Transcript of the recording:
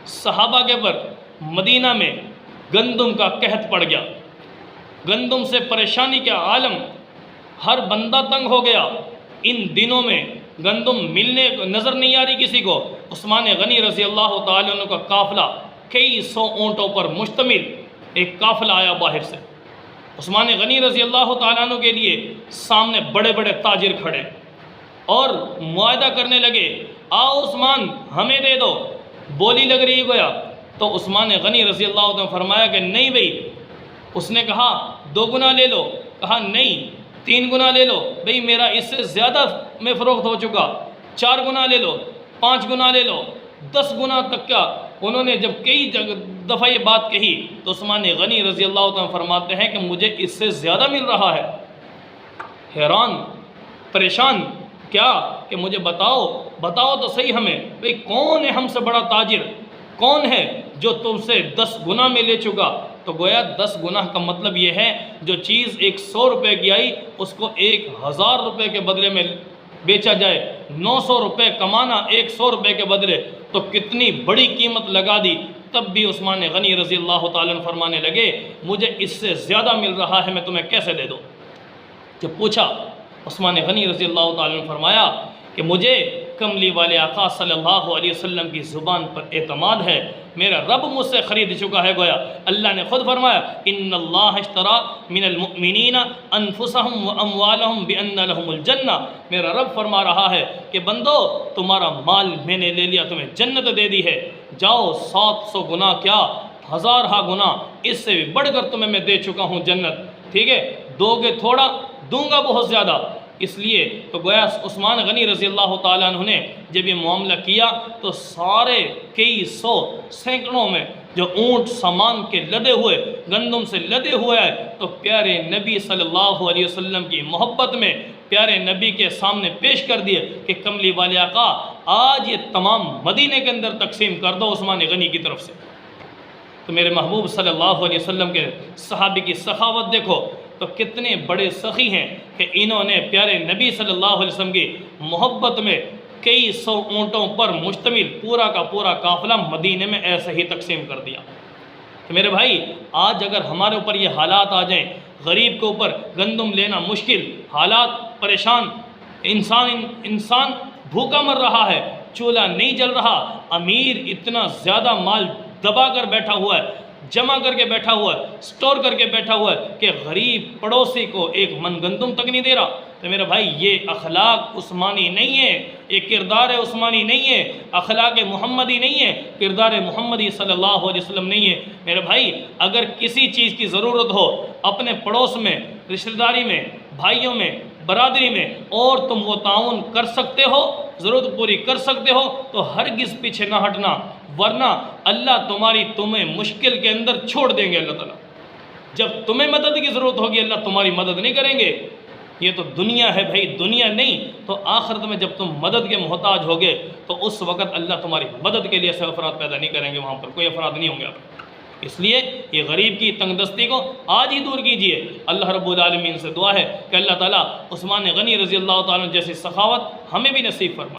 صحابہ کے پر مدینہ میں گندم کا قحط پڑ گیا، گندم سے پریشانی کا عالم، ہر بندہ تنگ ہو گیا۔ ان دنوں میں گندم ملنے نظر نہیں آ رہی کسی کو۔ عثمان غنی رضی اللہ تعالیٰ عنہ کا قافلہ کئی سو اونٹوں پر مشتمل ایک قافلہ آیا باہر سے۔ عثمان غنی رضی اللہ تعالیٰ عنہ کے لیے سامنے بڑے بڑے تاجر کھڑے اور معاہدہ کرنے لگے، آؤ عثمان ہمیں دے دو، بولی لگ رہی گویا۔ تو عثمان غنی رضی اللہ عنہ نے فرمایا کہ نہیں بھئی۔ اس نے کہا 2 گنا لے لو، کہا نہیں 3 گنا لے لو، بھئی میرا اس سے زیادہ میں فروخت ہو چکا، 4 گنا لے لو، 5 گنا لے لو، 10 گنا تک کا۔ انہوں نے جب کئی دفعہ یہ بات کہی تو عثمان غنی رضی اللہ عنہ فرماتے ہیں کہ مجھے اس سے زیادہ مل رہا ہے۔ حیران پریشان، کیا کہ مجھے بتاؤ تو صحیح ہمیں، بھئی کون ہے ہم سے بڑا تاجر، کون ہے جو تم سے 10 گنا میں لے چکا؟ تو گویا 10 گنا کا مطلب یہ ہے جو چیز 100 روپے کی آئی اس کو 1000 روپے کے بدلے میں بیچا جائے، 900 روپے کمانا 100 روپے کے بدلے، تو کتنی بڑی قیمت لگا دی۔ تب بھی عثمان غنی رضی اللہ تعالیٰ عنہ فرمانے لگے مجھے اس سے زیادہ مل رہا ہے، میں تمہیں کیسے دے دوں؟ جب پوچھا عثمان غنی رضی اللہ تعالیٰ عنہ فرمایا کہ مجھے کملی والے آقا صلی اللہ علیہ وسلم کی زبان پر اعتماد ہے، میرا رب مجھ سے خرید چکا ہے۔ گویا اللہ نے خود فرمایا ان اللہ اشترى من المؤمنین انفسهم واموالهم بان لهم الجنہ۔ میرا رب فرما رہا ہے کہ بندو تمہارا مال میں نے لے لیا، تمہیں جنت دے دی ہے، جاؤ 700 گنا کیا 1000 گنا اس سے بھی بڑھ کر تمہیں میں دے چکا ہوں جنت، ٹھیک ہے؟ دو گے تھوڑا، دوں گا بہت زیادہ۔ اس لیے تو گویا عثمان غنی رضی اللہ تعالیٰ عنہ نے جب یہ معاملہ کیا تو سارے کئی سو سینکڑوں میں جو اونٹ سامان کے لدے ہوئے گندم سے لدے ہوئے آئے تو پیارے نبی صلی اللہ علیہ وسلم کی محبت میں پیارے نبی کے سامنے پیش کر دیے کہ کملی والے آقا آج یہ تمام مدینے کے اندر تقسیم کر دو عثمان غنی کی طرف سے۔ تو میرے محبوب صلی اللہ علیہ وسلم کے صحابی کی سخاوت دیکھو تو کتنے بڑے سخی ہیں کہ انہوں نے پیارے نبی صلی اللہ علیہ وسلم کی محبت میں کئی سو اونٹوں پر مشتمل پورا کا پورا قافلہ مدینے میں ایسے ہی تقسیم کر دیا۔ تو میرے بھائی آج اگر ہمارے اوپر یہ حالات آ جائیں، غریب کے اوپر گندم لینا مشکل، حالات پریشان، انسان بھوکا مر رہا ہے، چولہا نہیں جل رہا، امیر اتنا زیادہ مال دبا کر بیٹھا ہوا ہے، جمع کر کے بیٹھا ہوا ہے، سٹور کر کے بیٹھا ہوا ہے کہ غریب پڑوسی کو 1 من گندم تک نہیں دے رہا۔ تو میرا بھائی یہ اخلاق عثمانی نہیں ہے، یہ کردار عثمانی نہیں ہے، اخلاق محمدی نہیں ہے، کردار محمدی صلی اللہ علیہ وسلم نہیں ہے۔ میرے بھائی اگر کسی چیز کی ضرورت ہو اپنے پڑوس میں، رشتہ داری میں، بھائیوں میں، برادری میں اور تم وہ تعاون کر سکتے ہو، ضرورت پوری کر سکتے ہو تو ہرگز پیچھے نہ ہٹنا، ورنہ اللہ تمہیں مشکل کے اندر چھوڑ دیں گے۔ اللہ تعالیٰ جب تمہیں مدد کی ضرورت ہوگی اللہ تمہاری مدد نہیں کریں گے۔ یہ تو دنیا ہے بھائی، دنیا نہیں تو آخرت میں جب تم مدد کے محتاج ہوگے تو اس وقت اللہ تمہاری مدد کے لیے ایسے افراد پیدا نہیں کریں گے، وہاں پر کوئی افراد نہیں ہوں گے آپ۔ اس لیے یہ غریب کی تنگ دستی کو آج ہی دور کیجئے۔ اللہ رب العالمین سے دعا ہے کہ اللہ تعالیٰ عثمان غنی رضی اللہ تعالیٰ جیسی سخاوت ہمیں بھی نصیب فرمائے۔